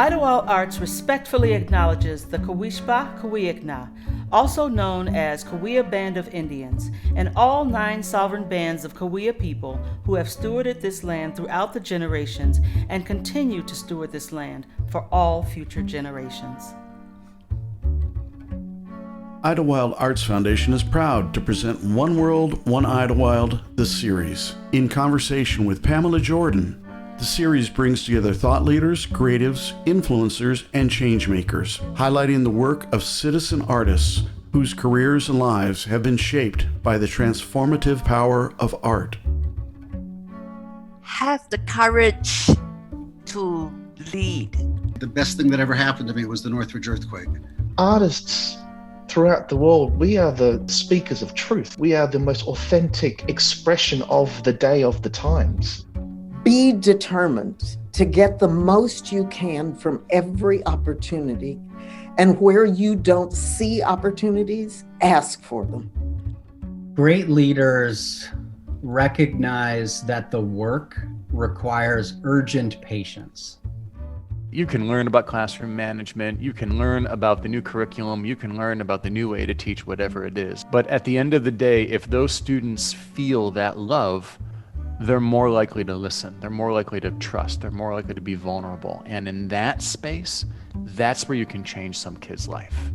Idyllwild Arts respectfully acknowledges the Kawishpa Kawiakna, also known as Cahuilla Band of Indians, and all 9 sovereign bands of Cahuilla people who have stewarded this land throughout the generations and continue to steward this land for all future generations. Idyllwild Arts Foundation is proud to present One World, One Idyllwild, the series. In conversation with Pamela Jordan, the series brings together thought leaders, creatives, influencers, and changemakers, highlighting the work of citizen artists whose careers and lives have been shaped by the transformative power of art. Have the courage to lead. The best thing that ever happened to me was the Northridge earthquake. Artists throughout the world, we are the speakers of truth. We are the most authentic expression of the day, of the times. Be determined to get the most you can from every opportunity. And where you don't see opportunities, ask for them. Great leaders recognize that the work requires urgent patience. You can learn about classroom management, you can learn about the new curriculum, you can learn about the new way to teach whatever it is. But at the end of the day, if those students feel that love, they're more likely to listen, they're more likely to trust, they're more likely to be vulnerable. And in that space, that's where you can change some kid's life.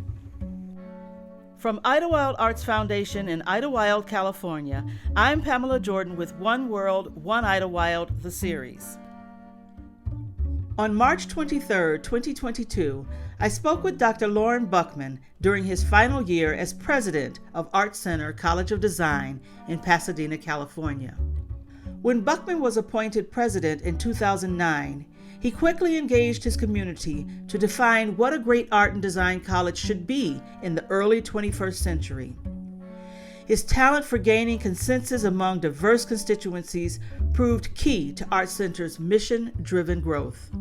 From Idyllwild Arts Foundation in Idyllwild, California, I'm Pamela Jordan with One World, One Idyllwild, the series. On March 23, 2022, I spoke with Dr. Lorne Buchman during his final year as president of ArtCenter College of Design in Pasadena, California. When Buchman was appointed president in 2009, he quickly engaged his community to define what a great art and design college should be in the early 21st century. His talent for gaining consensus among diverse constituencies proved key to ArtCenter's mission-driven growth.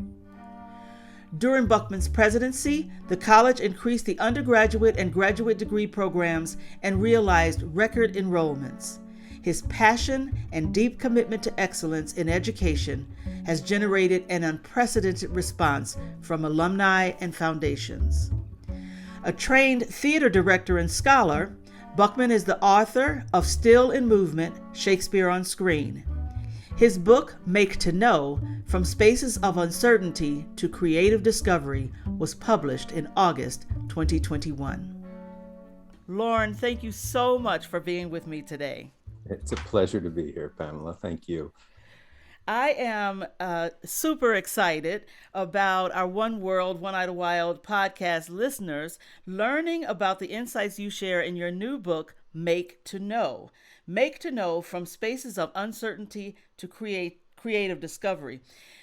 During Buchman's presidency, the college increased the undergraduate and graduate degree programs and realized record enrollments. His passion and deep commitment to excellence in education has generated an unprecedented response from alumni and foundations. A trained theater director and scholar, Buchman is the author of Still in Movement, Shakespeare on Screen. His book, Make to Know, From Spaces of Uncertainty to Creative Discovery, was published in August 2021. Lorne, thank you so much for being with me today. It's a pleasure to be here, Pamela. Thank you. I am super excited about our One World, One Idyllwild podcast listeners learning about the insights you share in your new book, Make to Know. Make to Know, From Spaces of Uncertainty to Creative Discovery.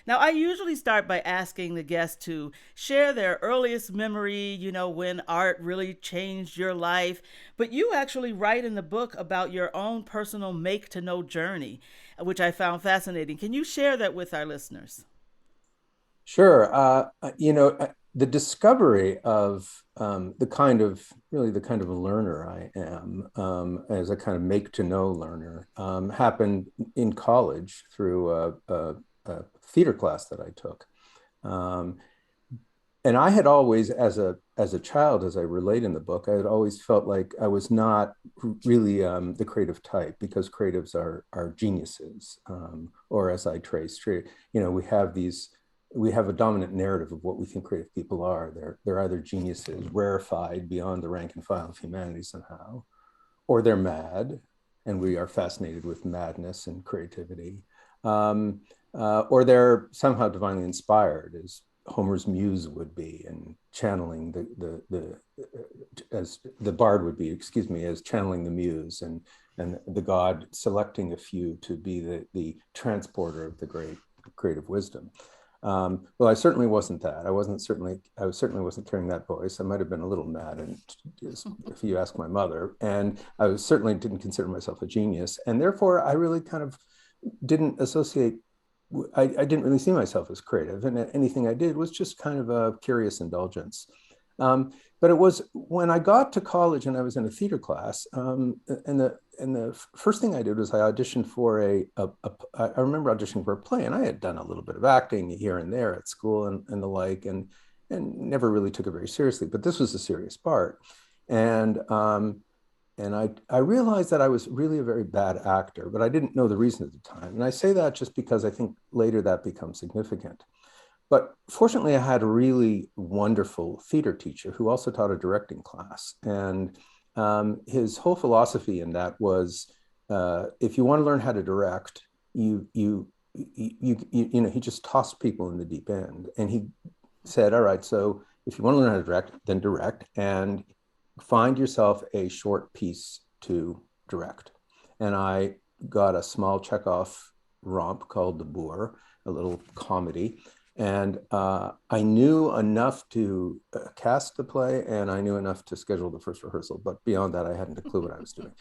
Now, I usually start by asking the guests to share their earliest memory, when art really changed your life. But you actually write in the book about your own personal make to know journey, which I found fascinating. Can you share that with our listeners? Sure. The discovery of the kind of a learner I am, as a kind of make to know learner, happened in college through a theater class that I took. And I had always, as a child, as I relate in the book, I had always felt like I was not really the creative type, because creatives are geniuses, or as I trace, we have a dominant narrative of what we think creative people are. They're either geniuses, rarefied beyond the rank and file of humanity somehow, or they're mad, and we are fascinated with madness and creativity, or they're somehow divinely inspired, as Homer's muse would be, and channeling as the bard would be, as channeling the muse, and the god selecting a few to be the transporter of the great creative wisdom. Well, I certainly wasn't that. I certainly wasn't carrying that voice. I might have been a little mad, and if you ask my mother, and I certainly didn't consider myself a genius, and therefore I really kind of didn't associate. I didn't really see myself as creative, and anything I did was just kind of a curious indulgence. But it was when I got to college and I was in a theater class, and the first thing I did was I auditioned for I remember auditioning for a play, and I had done a little bit of acting here and there at school and the like, and never really took it very seriously, but this was a serious part. And I realized that I was really a very bad actor, but I didn't know the reason at the time. And I say that just because I think later that becomes significant. But fortunately, I had a really wonderful theater teacher who also taught a directing class. And his whole philosophy in that was, if you want to learn how to direct, he just tossed people in the deep end. And he said, all right, so if you want to learn how to direct, then direct, and find yourself a short piece to direct. And I got a small Chekhov romp called The Boor, a little comedy. And I knew enough to cast the play, and I knew enough to schedule the first rehearsal. But beyond that, I hadn't a clue what I was doing.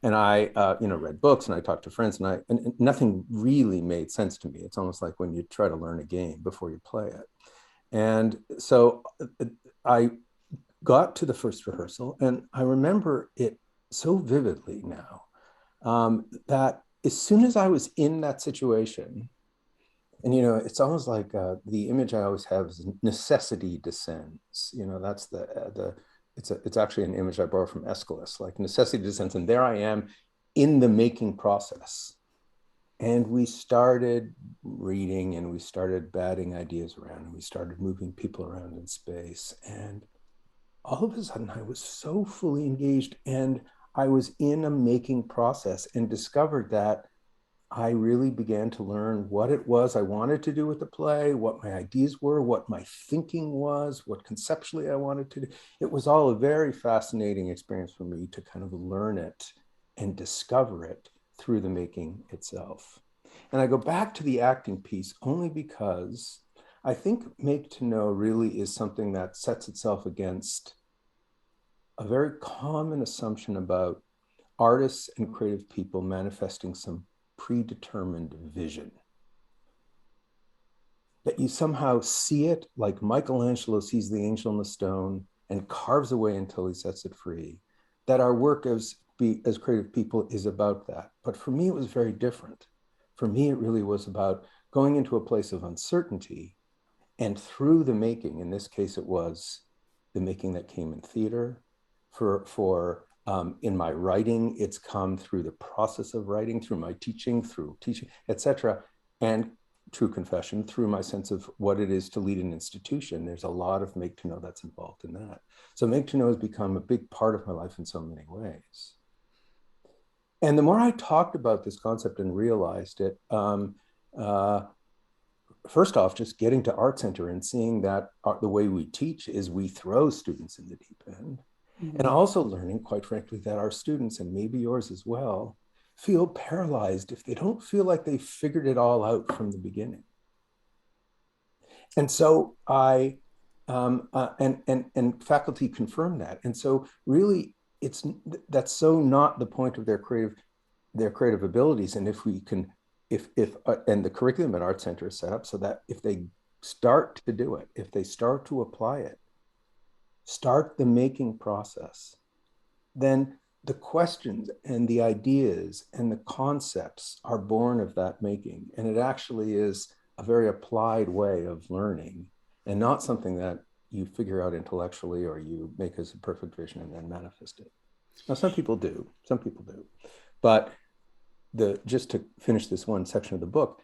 And I, read books, and I talked to friends, and nothing really made sense to me. It's almost like when you try to learn a game before you play it. And so I got to the first rehearsal, and I remember it so vividly now that as soon as I was in that situation, and it's almost like the image I always have is necessity descends. That's it's actually an image I borrow from Aeschylus, like necessity descends, and there I am in the making process. And we started reading, and we started batting ideas around, and we started moving people around in space. And all of a sudden, I was so fully engaged, and I was in a making process, and discovered that I really began to learn what it was I wanted to do with the play, what my ideas were, what my thinking was, what conceptually I wanted to do. It was all a very fascinating experience for me to kind of learn it and discover it through the making itself. And I go back to the acting piece only because I think Make to Know really is something that sets itself against a very common assumption about artists and creative people manifesting some predetermined vision. That you somehow see it like Michelangelo sees the angel in the stone and carves away until he sets it free. That our work as creative people is about that. But for me, it was very different. For me, it really was about going into a place of uncertainty, and through the making, in this case, it was the making that came in theater. In my writing, it's come through the process of writing, through my teaching, etc. And true confession, through my sense of what it is to lead an institution. There's a lot of Make to Know that's involved in that. So Make to Know has become a big part of my life in so many ways. And the more I talked about this concept and realized it, first off, just getting to ArtCenter and seeing that the way we teach is we throw students in the deep end. Mm-hmm. And also learning, quite frankly, that our students, and maybe yours as well, feel paralyzed if they don't feel like they figured it all out from the beginning. And so and faculty confirm that. And so really, that's so not the point of their creative abilities. And if we can, and the curriculum at ArtCenter is set up so that if they start to do it, if they start to apply it, start the making process, then the questions and the ideas and the concepts are born of that making. And it actually is a very applied way of learning, and not something that you figure out intellectually or you make as a perfect vision and then manifest it. Now, some people do. But just to finish this one section of the book,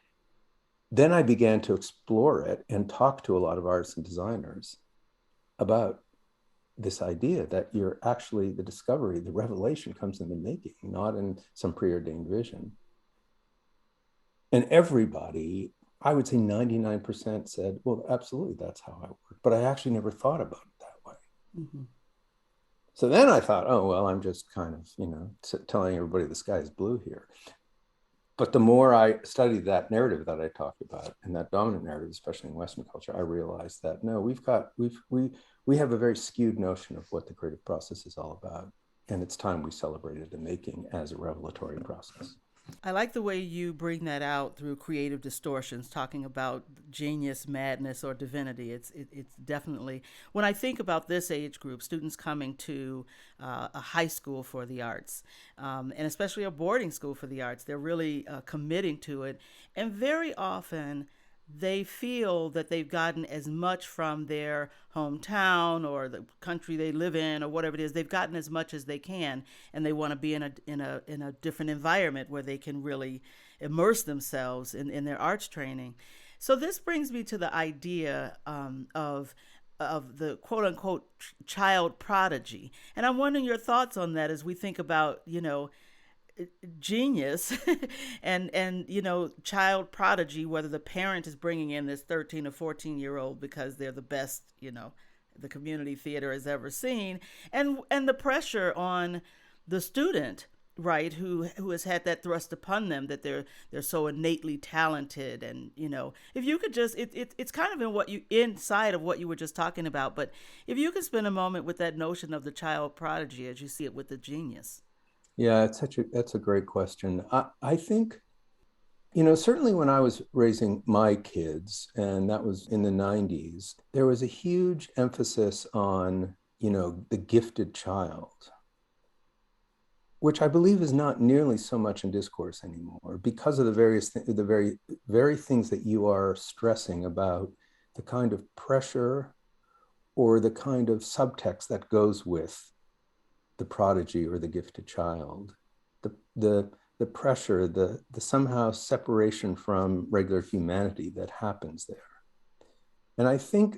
then I began to explore it and talk to a lot of artists and designers about this idea that you're actually, the discovery, the revelation comes in the making, not in some preordained vision. And everybody, I would say 99% said, well, absolutely, that's how I work. But I actually never thought about it that way. Mm-hmm. So then I thought, oh, well, I'm just kind of, telling everybody the sky is blue here. But the more I studied that narrative that I talked about, and that dominant narrative, especially in Western culture, I realized that no, we have a very skewed notion of what the creative process is all about. And it's time we celebrated the making as a revelatory process. I like the way you bring that out through creative distortions, talking about genius, madness, or divinity. It's definitely, when I think about this age group, students coming to a high school for the arts, and especially a boarding school for the arts, they're really committing to it. And very often, they feel that they've gotten as much from their hometown or the country they live in or whatever it is. They've gotten as much as they can, and they want to be in a different environment where they can really immerse themselves in their arts training. So this brings me to the idea of the quote unquote child prodigy, and I'm wondering your thoughts on that as we think about genius and child prodigy, whether the parent is bringing in this 13 or 14-year-old because they're the best the community theater has ever seen, and the pressure on the student, right, who has had that thrust upon them that they're so innately talented. And if you could just it's kind of inside of what you were just talking about, but if you could spend a moment with that notion of the child prodigy as you see it with the genius. Yeah, that's a great question. I think, certainly when I was raising my kids, and that was in the 90s, there was a huge emphasis on, the gifted child, which I believe is not nearly so much in discourse anymore because of the very things that you are stressing about, the kind of pressure or the kind of subtext that goes with the prodigy or the gifted child, the pressure, the somehow separation from regular humanity that happens there. And I think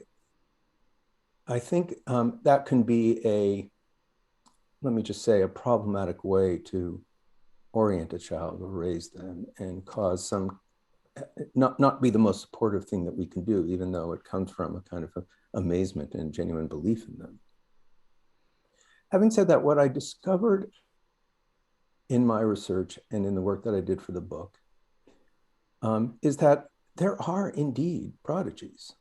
that can be let me just say, a problematic way to orient a child or raise them and cause some, not be the most supportive thing that we can do, even though it comes from a kind of amazement and genuine belief in them. Having said that, what I discovered in my research and in the work that I did for the book is that there are indeed prodigies.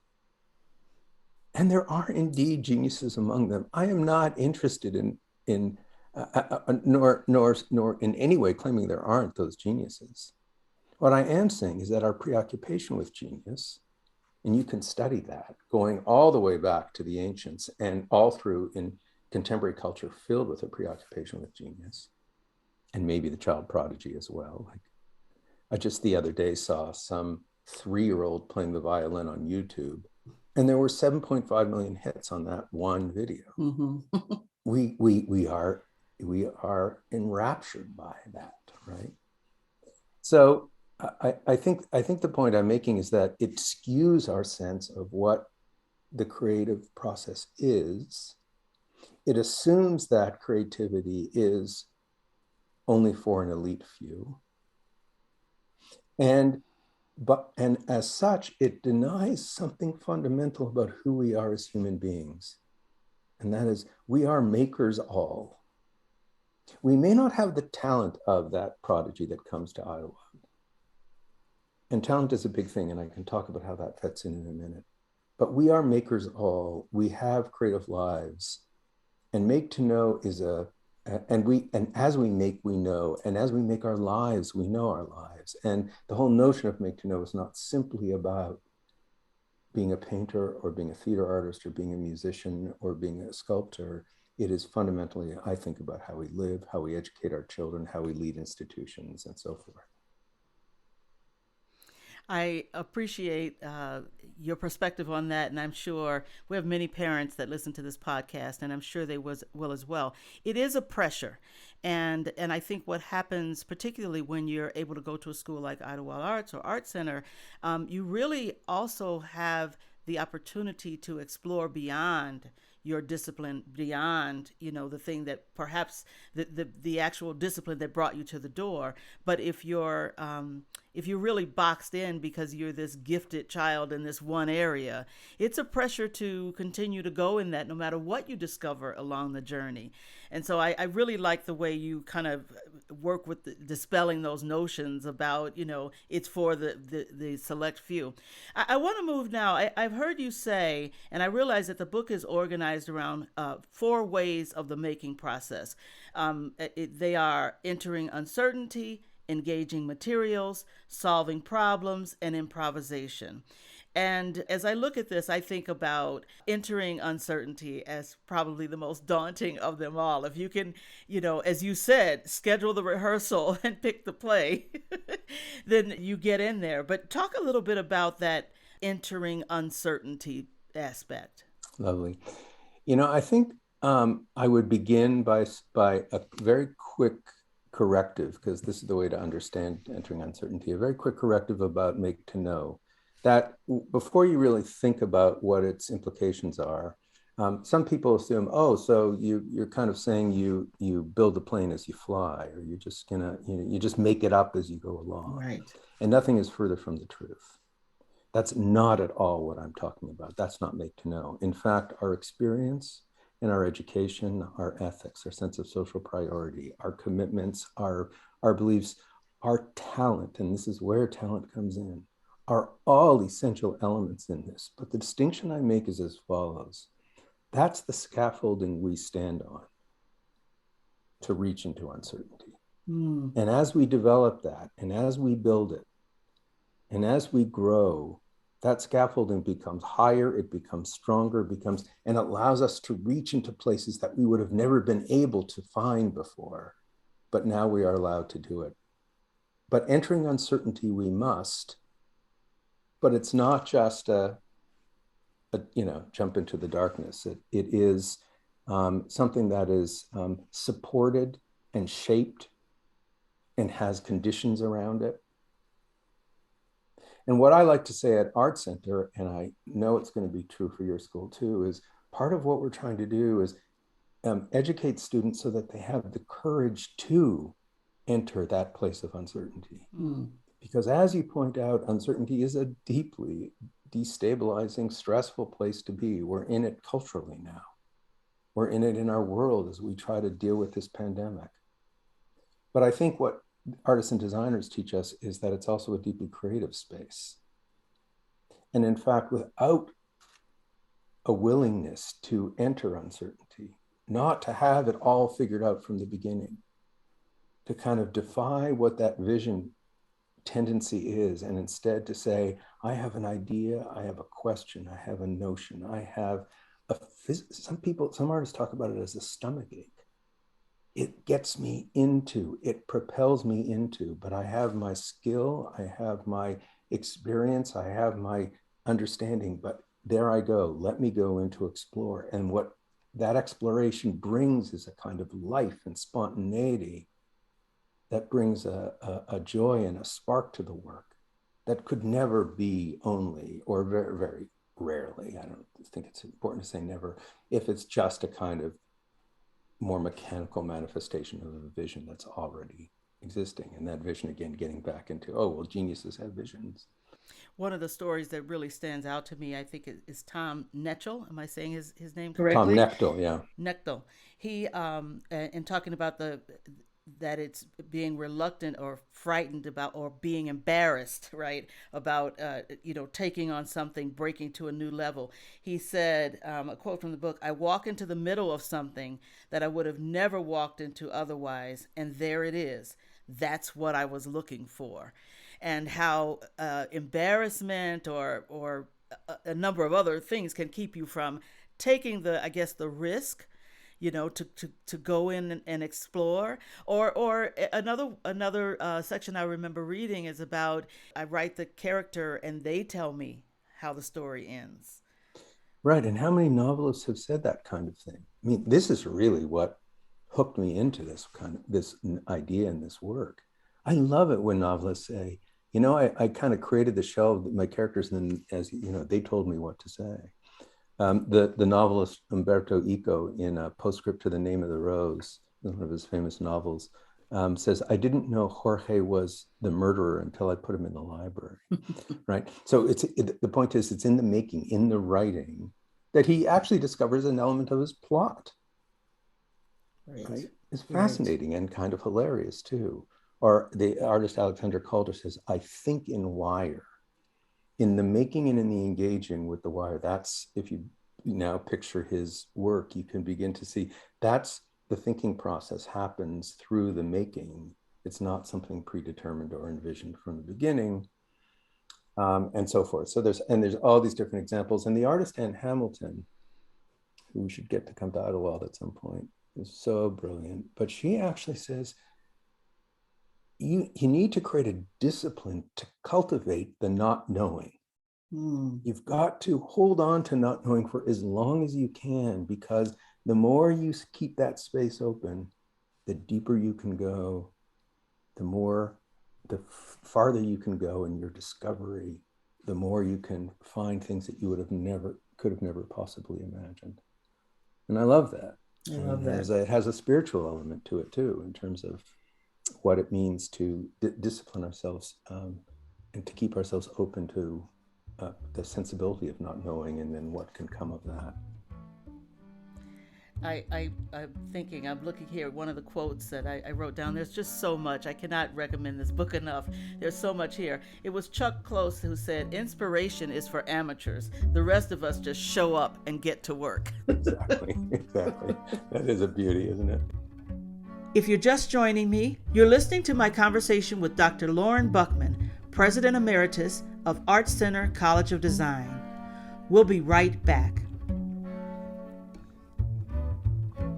And there are indeed geniuses among them. I am not interested nor in any way claiming there aren't those geniuses. What I am saying is that our preoccupation with genius, and you can study that going all the way back to the ancients and all through in contemporary culture filled with a preoccupation with genius, and maybe the child prodigy as well. Like, I just the other day saw some 3-year-old playing the violin on YouTube, and there were 7.5 million hits on that one video. Mm-hmm. we are enraptured by that, right? So I think the point I'm making is that it skews our sense of what the creative process is. It assumes that creativity is only for an elite few. And as such, it denies something fundamental about who we are as human beings. And that is, we are makers all. We may not have the talent of that prodigy that comes to Idyllwild. And talent is a big thing, and I can talk about how that fits in a minute. But we are makers all. We have creative lives. And make to know is and as we make, we know. And as we make our lives, we know our lives. And the whole notion of make to know is not simply about being a painter or being a theater artist or being a musician or being a sculptor. It is fundamentally, I think, about how we live, how we educate our children, how we lead institutions, and so forth. I appreciate your perspective on that, and I'm sure we have many parents that listen to this podcast, and I'm sure they will as well. It is a pressure, and I think what happens, particularly when you're able to go to a school like Idyllwild Arts or ArtCenter, you really also have the opportunity to explore beyond your discipline, beyond the thing that perhaps the actual discipline that brought you to the door. But if you're really boxed in because you're this gifted child in this one area, it's a pressure to continue to go in that no matter what you discover along the journey. And so I really like the way you kind of work with dispelling those notions about, it's for the select few. I want to move now. I've heard you say, and I realize that the book is organized around 4 ways of the making process. They are entering uncertainty, engaging materials, solving problems, and improvisation. And as I look at this, I think about entering uncertainty as probably the most daunting of them all. If you can, as you said, schedule the rehearsal and pick the play, then you get in there. But talk a little bit about that entering uncertainty aspect. Lovely. I think I would begin by a very quick corrective, because this is the way to understand entering uncertainty, a very quick corrective about make to know. That before you really think about what its implications are, some people assume, so you're kind of saying you build the plane as you fly, or you're just you just make it up as you go along. Right. And nothing is further from the truth. That's not at all what I'm talking about. That's not make to know. In fact, our experience and our education, our ethics, our sense of social priority, our commitments, our beliefs, our talent, and this is where talent comes in, are all essential elements in this. But the distinction I make is as follows. That's the scaffolding we stand on to reach into uncertainty. And as we develop that, and as we build it, and as we grow, that scaffolding becomes higher, it becomes stronger, and allows us to reach into places that we would have never been able to find before. But now we are allowed to do it. But entering uncertainty, we must. But it's not just a jump into the darkness. It is something that is supported and shaped and has conditions around it. And what I like to say at ArtCenter, and I know it's going to be true for your school too, is part of what we're trying to do is educate students so that they have the courage to enter that place of uncertainty. Because as you point out, uncertainty is a deeply destabilizing, stressful place to be. We're in it culturally now. We're in it in our world as we try to deal with this pandemic. But I think what artists and designers teach us is that it's also a deeply creative space. And in fact, without a willingness to enter uncertainty, not to have it all figured out from the beginning, to kind of defy what that vision tendency is, and instead to say, I have an idea, I have a question, I have a notion, I have some artists talk about it as a stomach ache. It gets me into, it propels me into, but I have my skill, I have my experience, I have my understanding, but there I go, let me go in to explore. And what that exploration brings is a kind of life and spontaneity that brings a joy and a spark to the work that could never be only, or very, very rarely, I don't think it's important to say never, if it's just a kind of more mechanical manifestation of a vision that's already existing. And that vision, again, getting back into, geniuses have visions. One of the stories that really stands out to me, I think, is Tom Knechtel. Am I saying his name correctly? Tom Knechtel, yeah. Knechtel. He, in talking about that it's being reluctant or frightened about, or being embarrassed, right, about, taking on something, breaking to a new level. He said, a quote from the book, I walk into the middle of something that I would have never walked into otherwise, and there it is. That's what I was looking for. And how embarrassment or a number of other things can keep you from taking the risk, to go in and explore. Or another section I remember reading is about, I write the character and they tell me how the story ends. Right, and how many novelists have said that kind of thing? I mean, this is really what hooked me into this idea and this work. I love it when novelists say, I kind of created the shell of my characters, and then they told me what to say. The novelist Umberto Eco, in a postscript to The Name of the Rose, one of his famous novels, says, I didn't know Jorge was the murderer until I put him in the library, right? So the point is, it's in the making, in the writing, that he actually discovers an element of his plot. Right? It's fascinating and kind of hilarious too. Or the artist Alexander Calder says, I think in wire. In the making and in the engaging with the wire, that's, if you now picture his work, you can begin to see that's the thinking process happens through the making It's not something predetermined or envisioned from the beginning, and so forth. So there's all these different examples. And the artist Anne Hamilton, who we should get to come to Idyllwild at some point, is so brilliant. But she actually says, you need to create a discipline to cultivate the not knowing. You've got to hold on to not knowing for as long as you can, because the more you keep that space open, the deeper you can go, the farther you can go in your discovery, the more you can find things that you could have never possibly imagined. And I love that. I love that. It has a spiritual element to it too, in terms of what it means to discipline ourselves and to keep ourselves open to the sensibility of not knowing, and then what can come of that. I'm looking here at one of the quotes that I wrote down. There's just so much. I cannot recommend this book enough. There's so much here. It was Chuck Close who said, "Inspiration is for amateurs. The rest of us just show up and get to work." Exactly. That is a beauty, isn't it? If you're just joining me, you're listening to my conversation with Dr. Lorne Buchman, President Emeritus of ArtCenter College of Design. We'll be right back.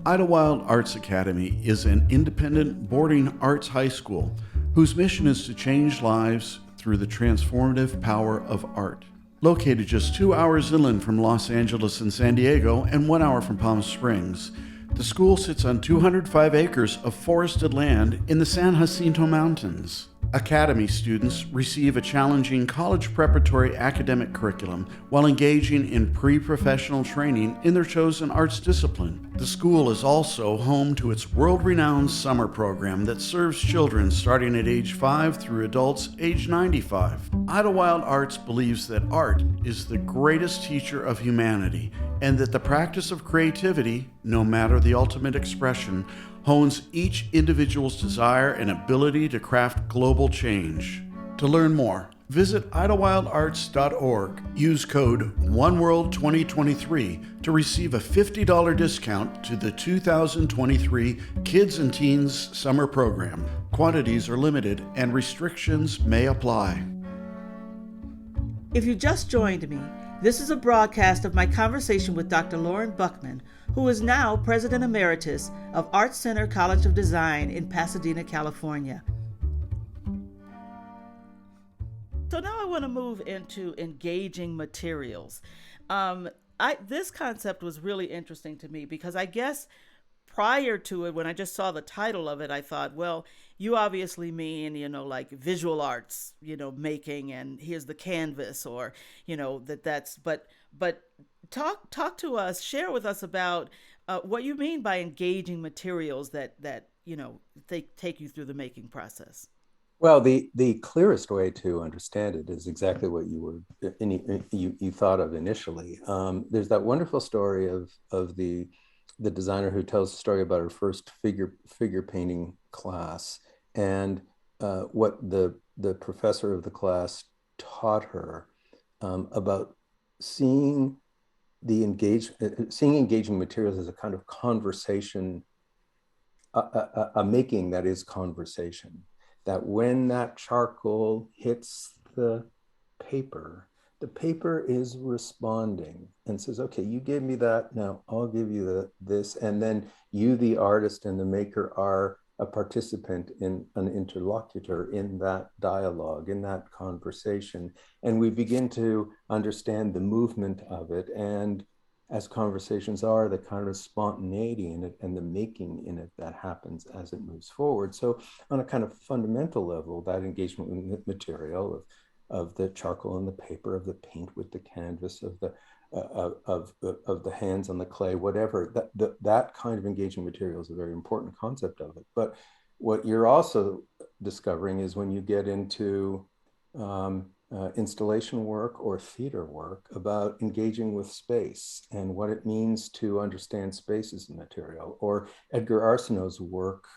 Idyllwild Arts Academy is an independent boarding arts high school whose mission is to change lives through the transformative power of art. Located just 2 hours inland from Los Angeles and San Diego and 1 hour from Palm Springs, the school sits on 205 acres of forested land in the San Jacinto Mountains. Academy students receive a challenging college preparatory academic curriculum while engaging in pre-professional training in their chosen arts discipline. The school is also home to its world-renowned summer program that serves children starting at age 5 through adults age 95. Idyllwild Arts believes that art is the greatest teacher of humanity, and that the practice of creativity, no matter the ultimate expression, hones each individual's desire and ability to craft global change. To learn more, visit idyllwildarts.org. Use code OneWorld2023 to receive a $50 discount to the 2023 Kids and Teens Summer Program. Quantities are limited and restrictions may apply. If you just joined me, this is a broadcast of my conversation with Dr. Lorne Buchman, who is now President Emeritus of ArtCenter College of Design in Pasadena, California. So now I want to move into engaging materials. This concept was really interesting to me because I guess prior to it, when I just saw the title of it, I thought, well, you obviously mean, like visual arts, making, and here's the canvas, or, but talk to us, share with us about what you mean by engaging materials that they take you through the making process. Well, the clearest way to understand it is exactly what you thought of initially. There's that wonderful story of the designer who tells the story about her first figure painting class, and what the professor of the class taught her about seeing engaging materials as a kind of conversation, a making that is conversation. That when that charcoal hits the paper is responding and says, okay, you gave me that, now I'll give you this. And then you, the artist and the maker, are a participant, in an interlocutor in that dialogue, in that conversation. And we begin to understand the movement of it. And as conversations are, the kind of spontaneity in it and the making in it that happens as it moves forward. So on a kind of fundamental level, that engagement with material of the charcoal and the paper, of the paint with the canvas, of the hands on the clay, whatever, that kind of engaging material is a very important concept of it. But what you're also discovering is when you get into installation work or theater work, about engaging with space and what it means to understand space as a material, or Edgar Arsenault's work,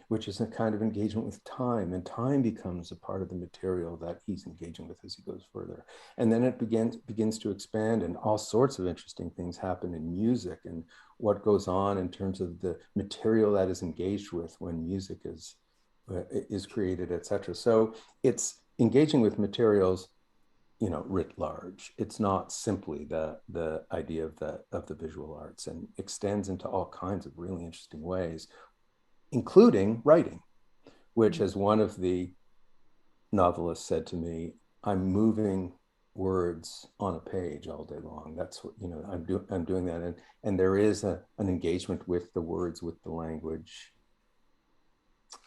which is a kind of engagement with time, and time becomes a part of the material that he's engaging with as he goes further. And then it begins to expand, and all sorts of interesting things happen in music, and what goes on in terms of the material that is engaged with when music is is created, etc. So it's engaging with materials, writ large. It's not simply the idea of the visual arts, and extends into all kinds of really interesting ways, including writing, which, as one of the novelists said to me, I'm moving words on a page all day long. That's what, I'm doing that. And there is an engagement with the words, with the language.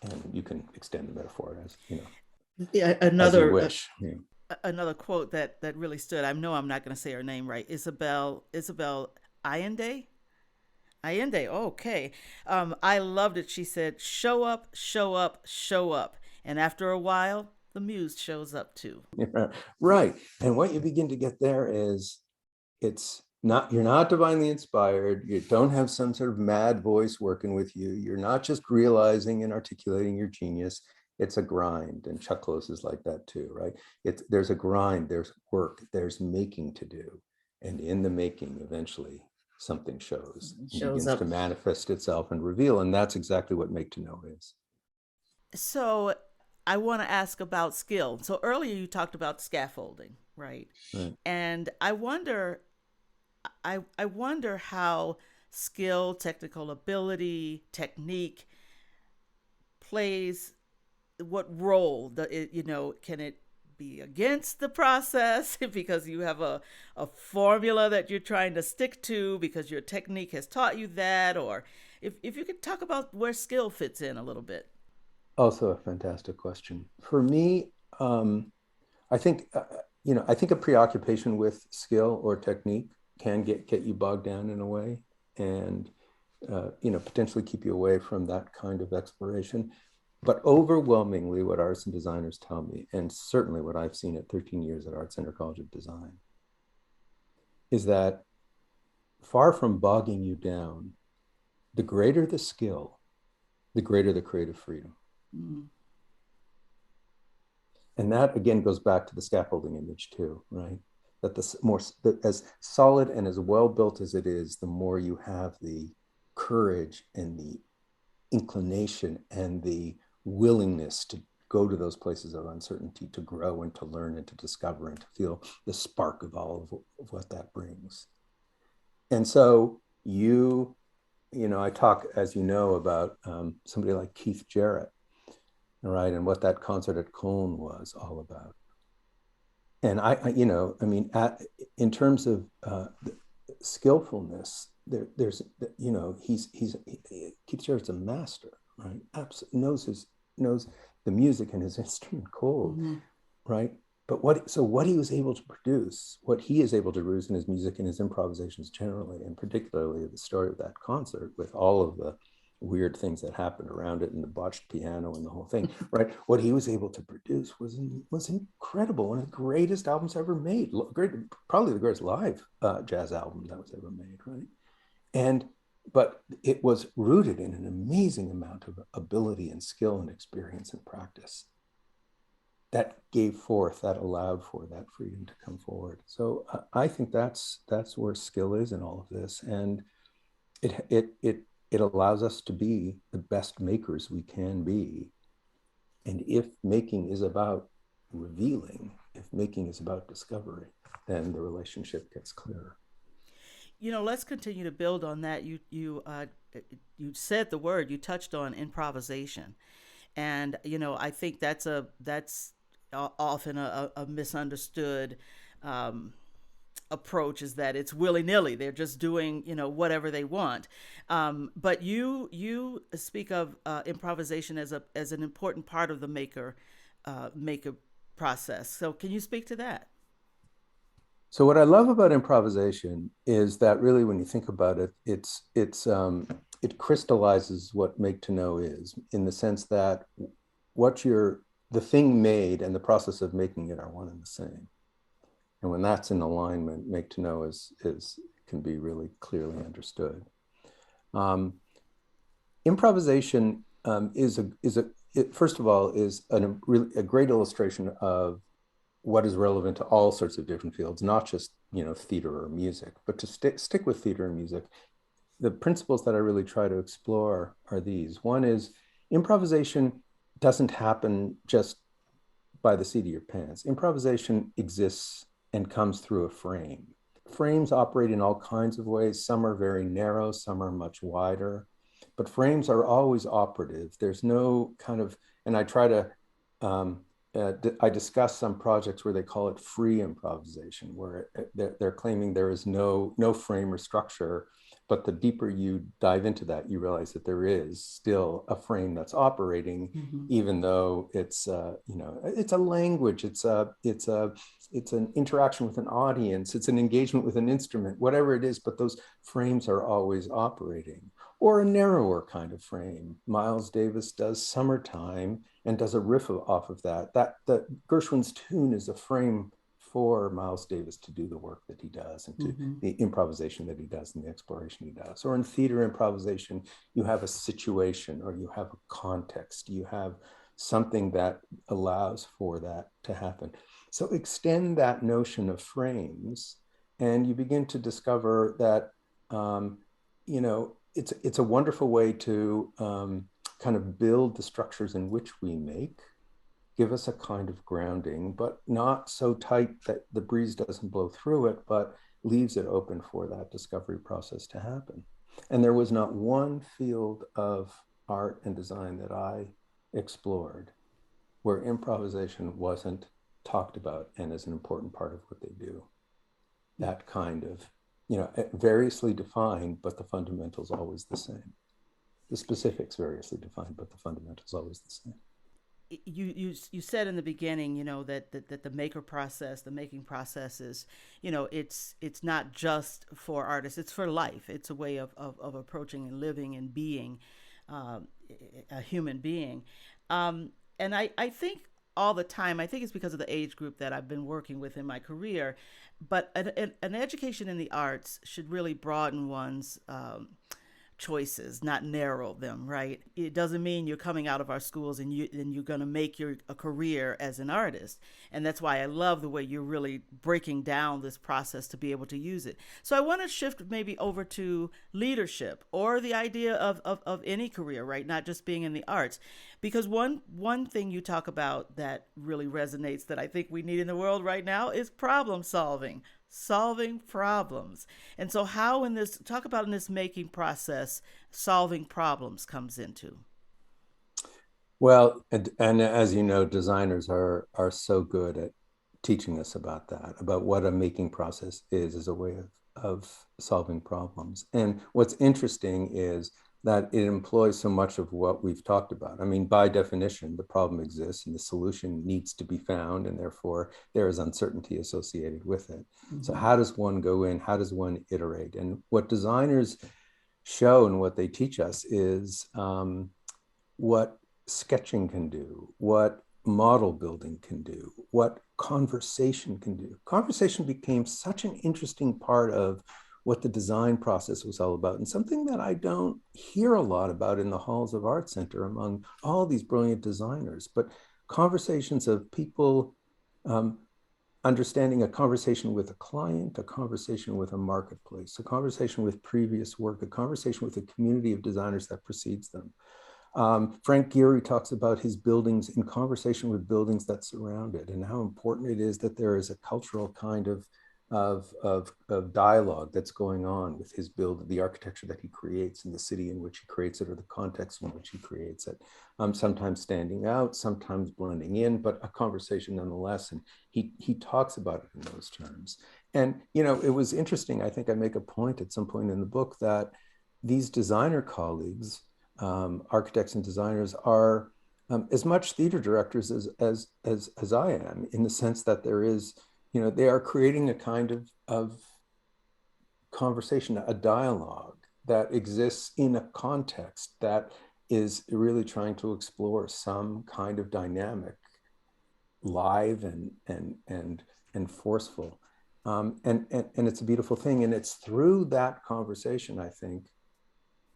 And you can extend the metaphor as, Yeah, as you wish. Another quote that really stood. I know I'm not going to say her name right. Isabel Allende. Allende. Okay. I loved it. She said, "Show up, show up, show up," and after a while, the muse shows up too. Right. And what you begin to get there is, you're not divinely inspired. You don't have some sort of mad voice working with you. You're not just realizing and articulating your genius. It's a grind. And Chuck Close is like that too, right? There's a grind, there's work, there's making to do. And in the making, eventually something shows. It begins to manifest itself and reveal. And that's exactly what Make to Know is. So I want to ask about skill. So earlier you talked about scaffolding, right? And I wonder how skill, technical ability, technique plays, what role can it be against the process because you have a formula that you're trying to stick to because your technique has taught you that, or if you could talk about where skill fits in a little bit. Also a fantastic question. For me, I think a preoccupation with skill or technique can get you bogged down in a way, and potentially keep you away from that kind of exploration. But overwhelmingly, what artists and designers tell me, and certainly what I've seen at 13 years at ArtCenter College of Design, is that far from bogging you down, the greater the skill, the greater the creative freedom. Mm. And that again goes back to the scaffolding image too, right? That as solid and as well built as it is, the more you have the courage and the inclination and the willingness to go to those places of uncertainty, to grow and to learn and to discover and to feel the spark of all of what that brings. And so I talk, as you know, about somebody like Keith Jarrett, right, and what that concert at Cologne was all about. And in terms of skillfulness, there's Keith Jarrett's a master, right? Absolutely knows the music and his instrument cold, mm-hmm. right? But what he was able to produce, what he is able to produce in his music and his improvisations generally, and particularly the story of that concert with all of the weird things that happened around it and the botched piano and the whole thing, right? What he was able to produce was incredible. One of the greatest albums ever made. Probably the greatest live jazz album that was ever made, right? But it was rooted in an amazing amount of ability and skill and experience and practice that allowed for that freedom to come forward. So I think that's where skill is in all of this. And it allows us to be the best makers we can be. And if making is about revealing, if making is about discovery, then the relationship gets clearer. Let's continue to build on that. You said the word, you touched on improvisation. And, I think that's often a misunderstood approach, is that it's willy-nilly. They're just doing, whatever they want. But you speak of improvisation as an important part of the maker process. So can you speak to that? So what I love about improvisation is that really, when you think about it, it crystallizes what Make to Know is, in the sense that the thing made and the process of making it are one and the same. And when that's in alignment, Make to Know can be really clearly understood. Improvisation first of all is a great illustration of what is relevant to all sorts of different fields, not just theater or music. But to stick with theater and music, the principles that I really try to explore are these. One is, improvisation doesn't happen just by the seat of your pants. Improvisation exists and comes through a frame. Frames operate in all kinds of ways. Some are very narrow, some are much wider, but frames are always operative. There's no kind of, and I try to, I discuss some projects where they call it free improvisation, where they're claiming there is no frame or structure, but the deeper you dive into that, you realize that there is still a frame that's operating, even though it's it's a language, it's an interaction with an audience, it's an engagement with an instrument, whatever it is, but those frames are always operating. Or a narrower kind of frame. Miles Davis does Summertime and does a riff off of that. That Gershwin's tune is a frame for Miles Davis to do the work that he does and to the improvisation that he does and the exploration he does. Or in theater improvisation, you have a situation or you have a context, you have something that allows for that to happen. So extend that notion of frames and you begin to discover that, it's a wonderful way to kind of build the structures in which we make, give us a kind of grounding, but not so tight that the breeze doesn't blow through it, but leaves it open for that discovery process to happen. And there was not one field of art and design that I explored where improvisation wasn't talked about and is an important part of what they do. That kind of, variously defined, but the fundamentals always the same. The specifics variously defined, but the fundamentals always the same. You said in the beginning, that the making process is, it's not just for artists, it's for life. It's a way of approaching and living and being a human being. And I think all the time, I think it's because of the age group that I've been working with in my career, but an education in the arts should really broaden one's choices, not narrow them, right? It doesn't mean you're coming out of our schools and you're going to make a career as an artist. And that's why I love the way you're really breaking down this process to be able to use it. So I want to shift maybe over to leadership or the idea of any career, right? Not just being in the arts. Because one thing you talk about that really resonates that I think we need in the world right now is problem solving problems. And so how in this making process, solving problems comes into? Well, and as you know, designers are so good at teaching us about that, about what a making process is as a way of solving problems. And what's interesting is that it employs so much of what we've talked about. I mean, by definition, the problem exists and the solution needs to be found, and therefore there is uncertainty associated with it. So how does one go in? How does one iterate? And what designers show and what they teach us is what sketching can do, what model building can do, what conversation can do. Conversation became such an interesting part of what the design process was all about, and something that I don't hear a lot about in the halls of ArtCenter among all these brilliant designers, but conversations of people understanding a conversation with a client, a conversation with a marketplace, a conversation with previous work, a conversation with a community of designers that precedes them. Frank Gehry talks about his buildings in conversation with buildings that surround it, and how important it is that there is a cultural kind of dialogue that's going on with his the architecture that he creates in the city in which he creates it, or the context in which he creates it. Sometimes standing out, sometimes blending in, but a conversation nonetheless. And he talks about it in those terms. And, it was interesting. I think I make a point at some point in the book that these designer colleagues, architects and designers, are as much theater directors as I am, in the sense that there is, they are creating a kind of conversation, a dialogue that exists in a context that is really trying to explore some kind of dynamic, live and forceful. And it's a beautiful thing. And it's through that conversation, I think,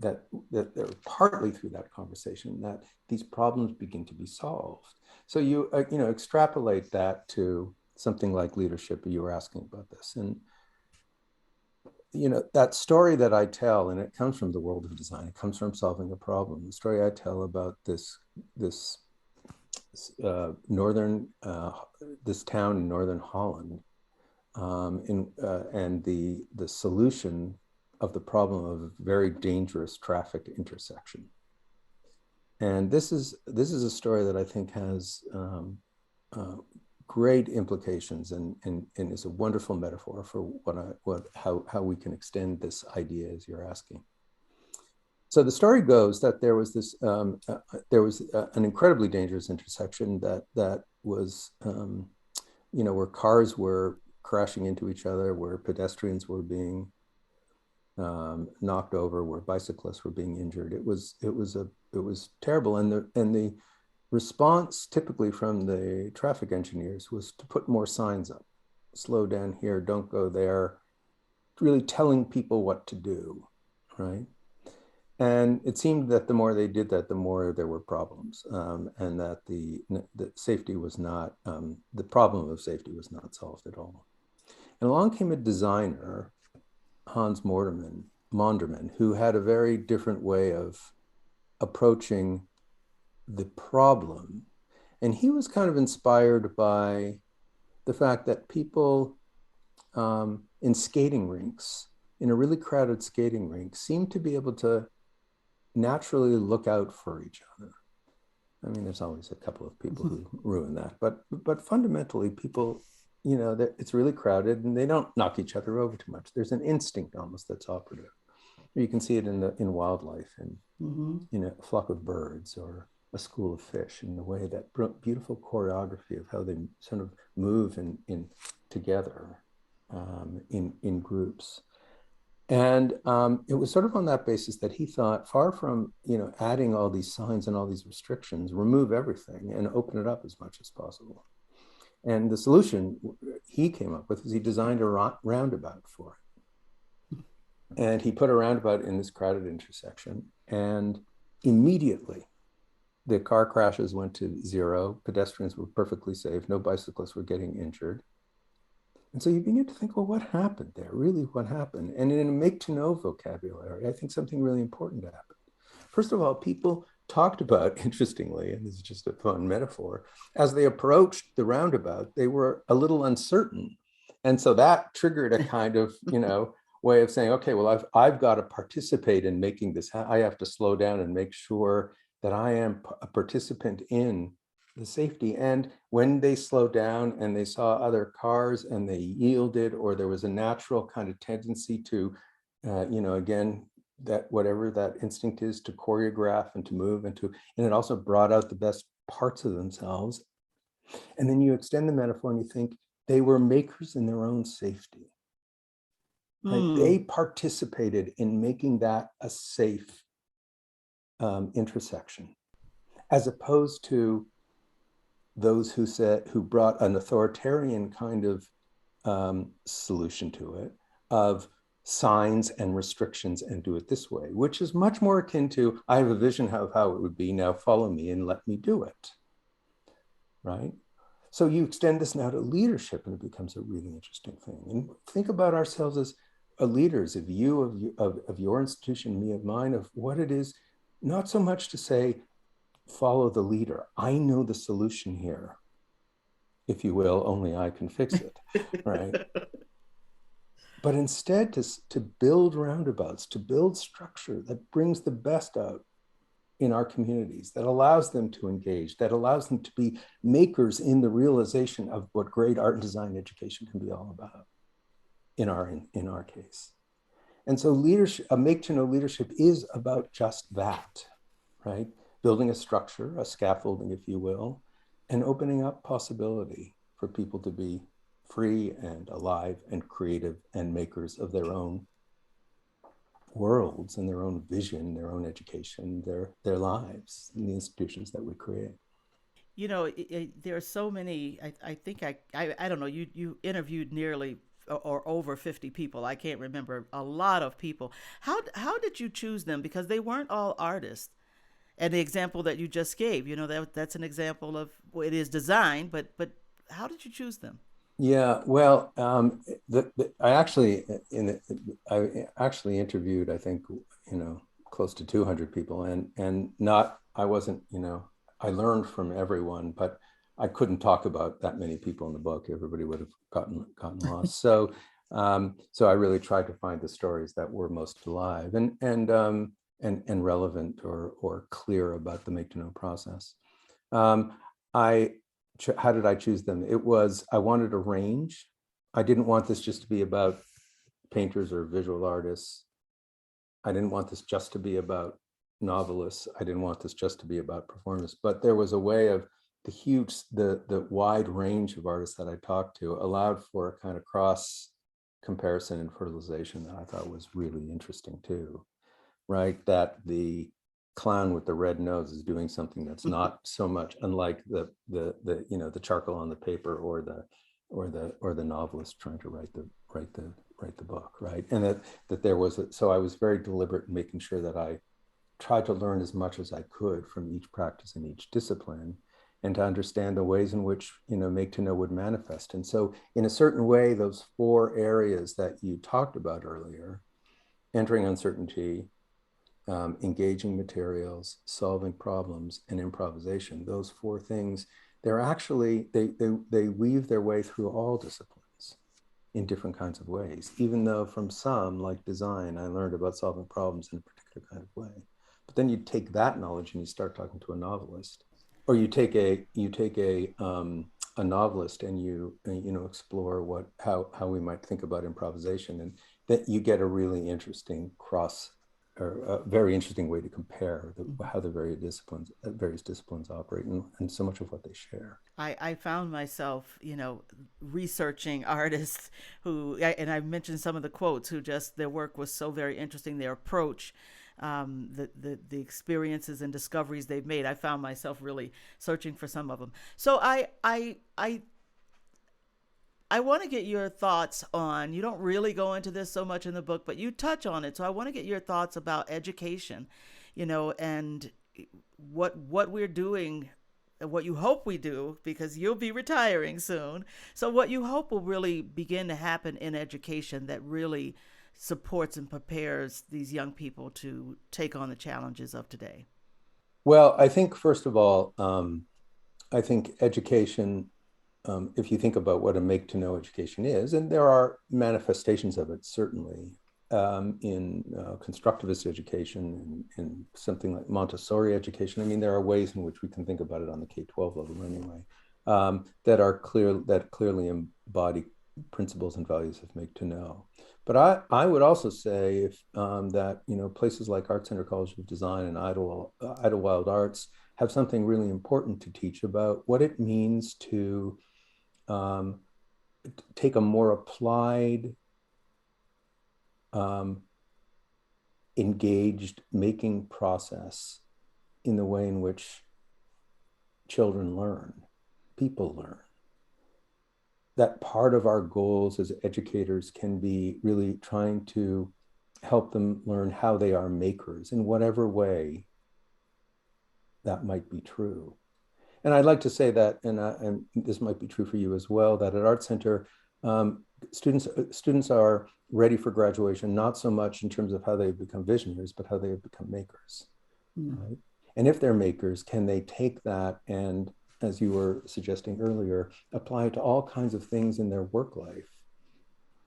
that they're partly through that conversation that these problems begin to be solved. So you extrapolate that to something like leadership. You were asking about this, and that story that I tell, and it comes from the world of design, it comes from solving a problem. The story I tell about this this town in northern Holland, and the solution of the problem of a very dangerous traffic intersection. And this is a story that I think has great implications and is a wonderful metaphor for how we can extend this idea as you're asking. So the story goes that there was this an incredibly dangerous intersection that was where cars were crashing into each other, where pedestrians were being knocked over, where bicyclists were being injured. It was terrible, and the response typically from the traffic engineers was to put more signs up, slow down here, don't go there, really telling people what to do, right? And it seemed that the more they did that, the more there were problems, and that the safety was not, the problem of safety was not solved at all. And along came a designer, Hans Monderman, who had a very different way of approaching the problem. And he was kind of inspired by the fact that people in skating rinks, in a really crowded skating rink, seem to be able to naturally look out for each other. I mean, there's always a couple of people who ruin that, but fundamentally people, it's really crowded and they don't knock each other over too much. There's an instinct almost that's operative. You can see it in wildlife and a flock of birds or a school of fish, in the way that beautiful choreography of how they sort of move in together in groups. And it was sort of on that basis that he thought, far from adding all these signs and all these restrictions, remove everything and open it up as much as possible. And the solution he came up with is he designed a roundabout for it. And he put a roundabout in this crowded intersection, and immediately the car crashes went to zero. Pedestrians were perfectly safe. No bicyclists were getting injured. And so you begin to think, well, what happened there? Really, what happened? And in a make to know vocabulary, I think something really important happened. First of all, people talked about, interestingly, and this is just a fun metaphor, as they approached the roundabout, they were a little uncertain. And so that triggered a kind of, way of saying, okay, well, I've got to participate in making this. I have to slow down and make sure that I am a participant in the safety. And when they slowed down and they saw other cars and they yielded, or there was a natural kind of tendency to, again, that whatever that instinct is, to choreograph and to move and it also brought out the best parts of themselves. And then you extend the metaphor and you think they were makers in their own safety. Right? They participated in making that a safe intersection, as opposed to those who brought an authoritarian kind of solution to it, of signs and restrictions and do it this way, which is much more akin to, I have a vision of how it would be, now follow me and let me do it, right? So you extend this now to leadership and it becomes a really interesting thing. And think about ourselves as leaders, of you, of your institution, me of mine, of what it is, not so much to say, follow the leader. I know the solution here, if you will, only I can fix it, right? But instead to build roundabouts, to build structure that brings the best out in our communities, that allows them to engage, that allows them to be makers in the realization of what great art and design education can be all about, in our case. And so leadership, a make to know leadership is about just that, right? Building a structure, a scaffolding, if you will, and opening up possibility for people to be free and alive and creative and makers of their own worlds and their own vision, their own education, their lives, and the institutions that we create. There are so many, I think I don't know, you interviewed nearly or over 50 people. I can't remember, a lot of people. How did you choose them? Because they weren't all artists. And the example that you just gave, that's an example of, well, it is design, but how did you choose them? Yeah, well, I actually interviewed, I think, close to 200 people, and not, I wasn't, I learned from everyone, but I couldn't talk about that many people in the book. Everybody would have gotten lost. So I really tried to find the stories that were most alive and relevant or clear about the make to know process. How did I choose them? It was, I wanted a range. I didn't want this just to be about painters or visual artists. I didn't want this just to be about novelists. I didn't want this just to be about performers, but there was a way of the wide range of artists that I talked to allowed for a kind of cross comparison and fertilization that I thought was really interesting too, right? That the clown with the red nose is doing something that's not so much unlike the charcoal on the paper or the novelist trying to write the book, right? And that there was so I was very deliberate in making sure that I tried to learn as much as I could from each practice and each discipline, and to understand the ways in which make to know would manifest. And so in a certain way, those 4 areas that you talked about earlier, entering uncertainty, engaging materials, solving problems, and improvisation, those 4 things, they're actually, they weave their way through all disciplines in different kinds of ways, even though from some, like design, I learned about solving problems in a particular kind of way. But then you take that knowledge and you start talking to a novelist, or you take a novelist and you explore how we might think about improvisation, and that you get a really interesting or a very interesting way to compare how the various disciplines operate and so much of what they share. I found myself, researching artists and I mentioned some of the quotes, who just, their work was so very interesting, their approach, the experiences and discoveries they've made. I found myself really searching for some of them. So I want to get your thoughts on, you don't really go into this so much in the book, but you touch on it. So I want to get your thoughts about education, and what we're doing, what you hope we do, because you'll be retiring soon. So what you hope will really begin to happen in education that really supports and prepares these young people to take on the challenges of today. Well, I think, first of all, I think education, if you think about what a make to know education is, and there are manifestations of it, certainly, in constructivist education, in something like Montessori education. I mean, there are ways in which we can think about it on the K-12 level anyway, that clearly embody principles and values of make to know. But I would also say that places like ArtCenter College of Design and Idyllwild Arts have something really important to teach about what it means to take a more applied, engaged making process in the way in which children learn, people learn. That part of our goals as educators can be really trying to help them learn how they are makers in whatever way that might be true. And I'd like to say that, and this might be true for you as well, that at ArtCenter, students are ready for graduation, not so much in terms of how they've become visionaries, but how they have become makers, right? And if they're makers, can they take that and, as you were suggesting earlier, apply it to all kinds of things in their work life?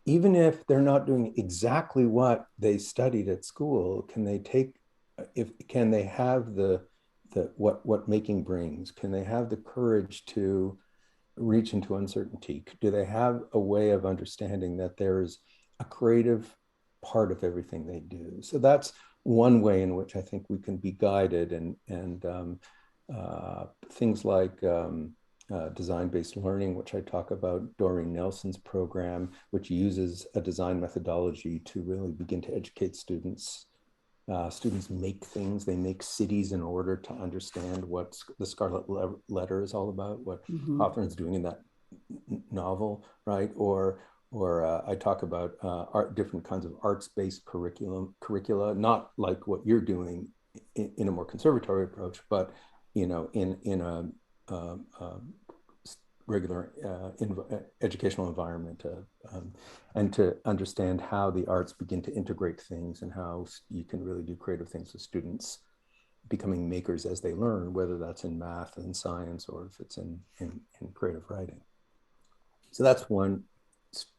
Even if they're not doing exactly what they studied at school, can they have what making brings? Can they have the courage to reach into uncertainty? Do they have a way of understanding that there's a creative part of everything they do? So that's one way in which I think we can be guided, and things like design-based learning, which I talk about, Doreen Nelson's program, which uses a design methodology to really begin to educate students. Students make things, they make cities in order to understand what the Scarlet Letter is all about, what Hawthorne's doing in that novel, right? Or I talk about different kinds of arts-based curricula, not like what you're doing in a more conservatory approach, but in a regular educational environment, and to understand how the arts begin to integrate things and how you can really do creative things with students becoming makers as they learn, whether that's in math and science or if it's in creative writing. So that's one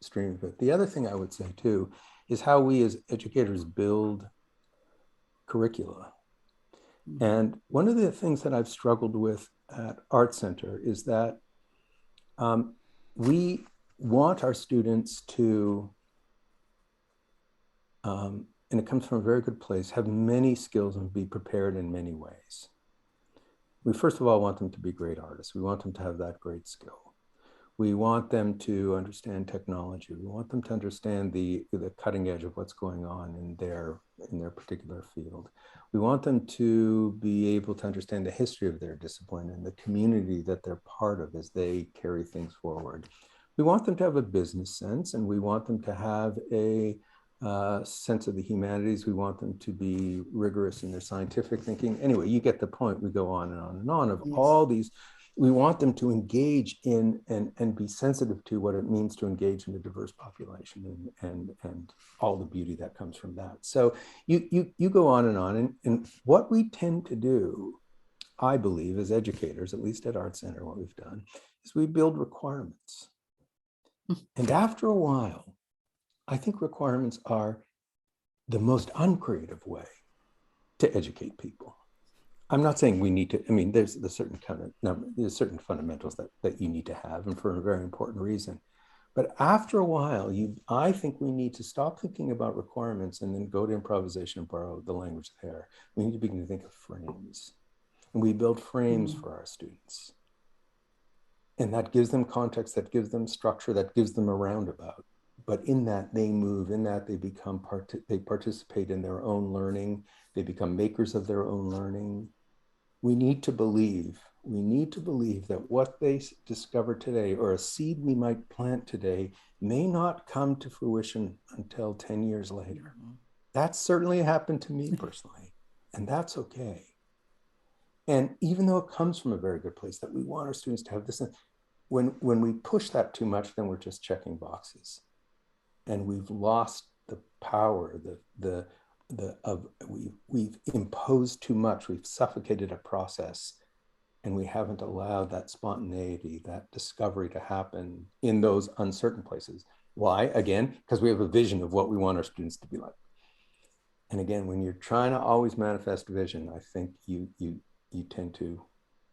stream of it. The other thing I would say too is how we as educators build curricula. And one of the things that I've struggled with at ArtCenter is that we want our students to, and it comes from a very good place, have many skills and be prepared in many ways. We first of all want them to be great artists. We want them to have that great skill. We want them to understand technology. We want them to understand the cutting edge of what's going on in their particular field. We want them to be able to understand the history of their discipline and the community that they're part of as they carry things forward. We want them to have a business sense, and we want them to have a sense of the humanities. We want them to be rigorous in their scientific thinking. Anyway, you get the point. We go on and on and on of all these. We want them to engage in and be sensitive to what it means to engage in a diverse population and all the beauty that comes from that. So you go on, and what we tend to do, I believe, as educators, at least at ArtCenter, what we've done is we build requirements. And after a while, I think requirements are the most uncreative way to educate people. I'm not saying we need to, I mean, there's certain fundamentals that you need to have, and for a very important reason. But after a while, I think we need to stop thinking about requirements and then go to improvisation and borrow the language there. We need to begin to think of frames. And we build frames for our students. And that gives them context, that gives them structure, that gives them a roundabout. But in that they move, in that they become they participate in their own learning, they become makers of their own learning. We need to believe that what they discover today, or a seed we might plant today, may not come to fruition until 10 years later. That certainly happened to me personally, and that's okay. And even though it comes from a very good place, that we want our students to have this, when we push that too much, then we're just checking boxes. And we've lost the power, we've imposed too much, we've suffocated a process, and we haven't allowed that spontaneity, that discovery to happen in those uncertain places. Why? Again, because we have a vision of what we want our students to be like. And again, when you're trying to always manifest vision, I think you tend to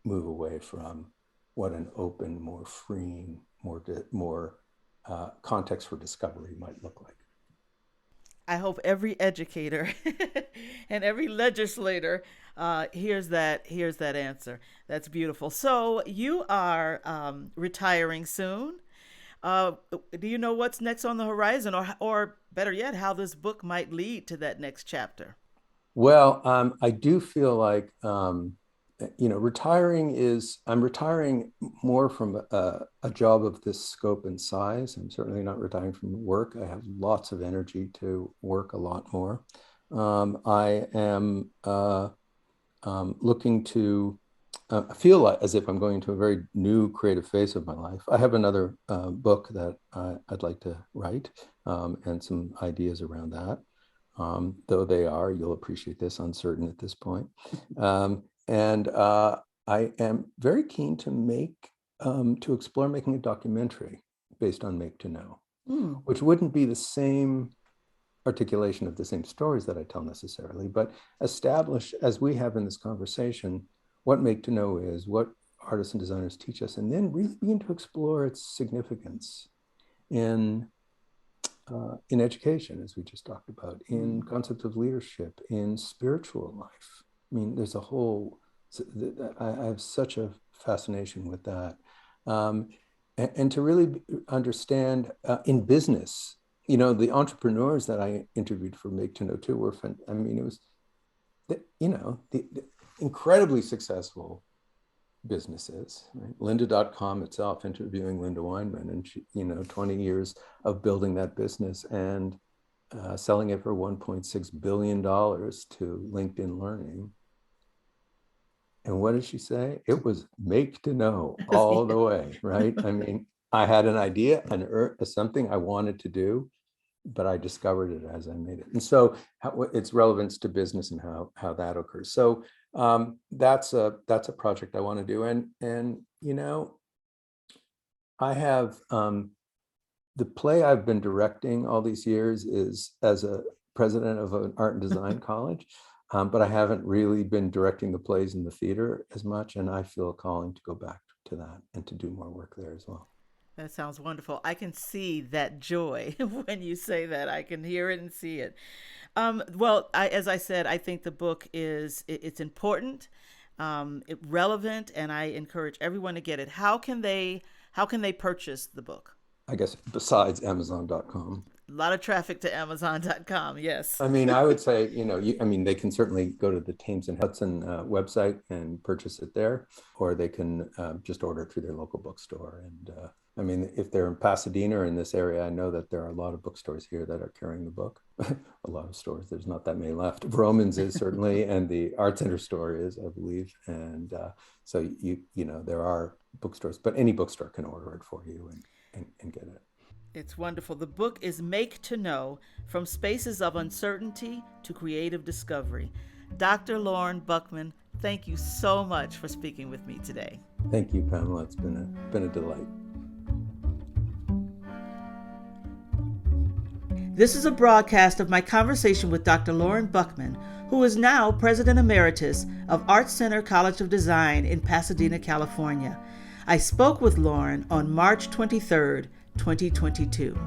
move away from what an open, more freeing, more context for discovery might look like. I hope every educator and every legislator hears that answer. That's beautiful. So you are retiring soon. Do you know what's next on the horizon, or better yet, how this book might lead to that next chapter? Well, I do feel like I'm retiring more from a job of this scope and size. I'm certainly not retiring from work. I have lots of energy to work a lot more. I am looking to feel like as if I'm going to a very new creative phase of my life. I have another book that I'd like to write and some ideas around that, though they are, you'll appreciate this, uncertain at this point. And I am very keen to explore making a documentary based on Make to Know, which wouldn't be the same articulation of the same stories that I tell necessarily, but establish, as we have in this conversation, what Make to Know is, what artists and designers teach us, and then really begin to explore its significance in education, as we just talked about, in concepts of leadership, in spiritual life. I mean, there's a whole, I have such a fascination with that. And to really understand in business, the entrepreneurs that I interviewed for Make to Know too were, it was, the incredibly successful businesses, right? Lynda.com itself, interviewing Linda Weinman, and she, 20 years of building that business and selling it for $1.6 billion to LinkedIn Learning. And what did she say? It was Make to Know all the way, right? I mean, I had an idea, something I wanted to do, but I discovered it as I made it. And so its relevance to business and how that occurs. So That's a project I want to do. And I have the play I've been directing all these years is as a president of an art and design college, but I haven't really been directing the plays in the theater as much, and I feel a calling to go back to that and to do more work there as well. That sounds wonderful. I can see that joy when you say that. I can hear it and see it. As I said, I think the book it's important, relevant, and I encourage everyone to get it. How can they purchase the book? I guess besides Amazon.com. A lot of traffic to Amazon.com, yes. I mean, I would say, they can certainly go to the Thames and Hudson website and purchase it there, or they can just order it through their local bookstore. And if they're in Pasadena or in this area, I know that there are a lot of bookstores here that are carrying the book. A lot of stores. There's not that many left. Romans is certainly, and the ArtCenter store is, I believe. And so there are bookstores, but any bookstore can order it for you and get it. It's wonderful. The book is Make to Know: From Spaces of Uncertainty to Creative Discovery. Dr. Lorne Buchman, thank you so much for speaking with me today. Thank you, Pamela. It's been a delight. This is a broadcast of my conversation with Dr. Lorne Buchman, who is now President Emeritus of ArtCenter College of Design in Pasadena, California. I spoke with Lorne on March 23rd, 2022.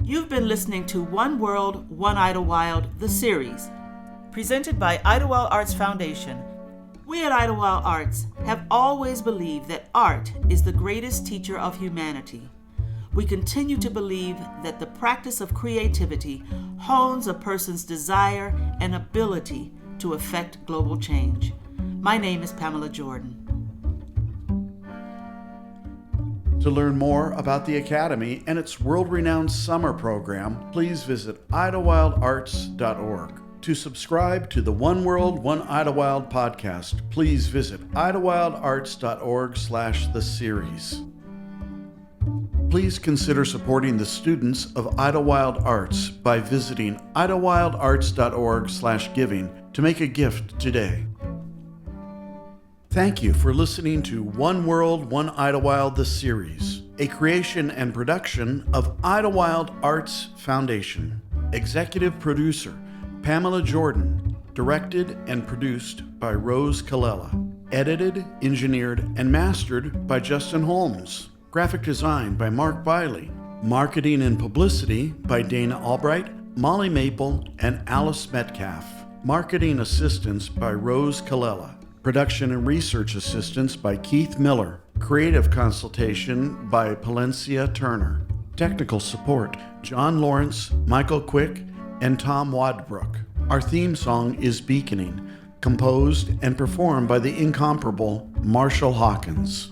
You've been listening to One World, One Idyllwild, the series, presented by Idyllwild Arts Foundation. We at Idyllwild Arts have always believed that art is the greatest teacher of humanity. We continue to believe that the practice of creativity hones a person's desire and ability to affect global change. My name is Pamela Jordan. To learn more about the Academy and its world-renowned summer program, please visit idyllwildarts.org. To subscribe to the One World, One Idyllwild podcast, please visit idyllwildarts.org/the series. Please consider supporting the students of Idyllwild Arts by visiting idyllwildarts.org/giving to make a gift today. Thank you for listening to One World, One Idyllwild, the series, a creation and production of Idyllwild Arts Foundation. Executive producer, Pamela Jordan. Directed and produced by Rose Colella. Edited, engineered, and mastered by Justin Holmes. Graphic design by Mark Biley. Marketing and publicity by Dana Albright, Molly Maple, and Alice Metcalf. Marketing assistance by Rose Colella. Production and research assistance by Keith Miller. Creative consultation by Palencia Turner. Technical support, John Lawrence, Michael Quick, and Tom Wadbrook. Our theme song is Beaconing, composed and performed by the incomparable Marshall Hawkins.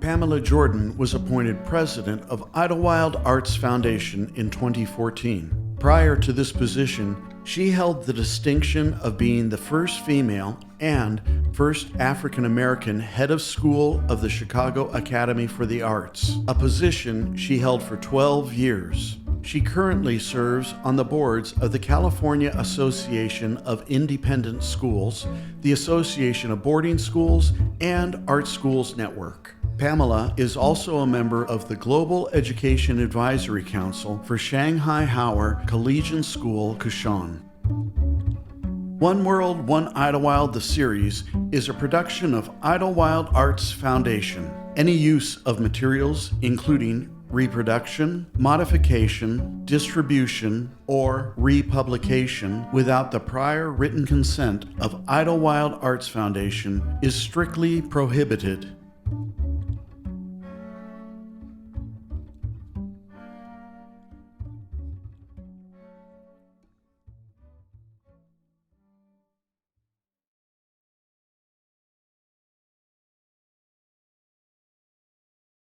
Pamela Jordan was appointed president of Idyllwild Arts Foundation in 2014. Prior to this position, she held the distinction of being the first female and first African American head of school of the Chicago Academy for the Arts, a position she held for 12 years. She currently serves on the boards of the California Association of Independent Schools, the Association of Boarding Schools, and Art Schools Network. Pamela is also a member of the Global Education Advisory Council for Shanghai Howard Collegiate School, Kushan. One World, One Idyllwild, the series is a production of Idyllwild Arts Foundation. Any use of materials, including reproduction, modification, distribution, or republication without the prior written consent of Idyllwild Arts Foundation is strictly prohibited.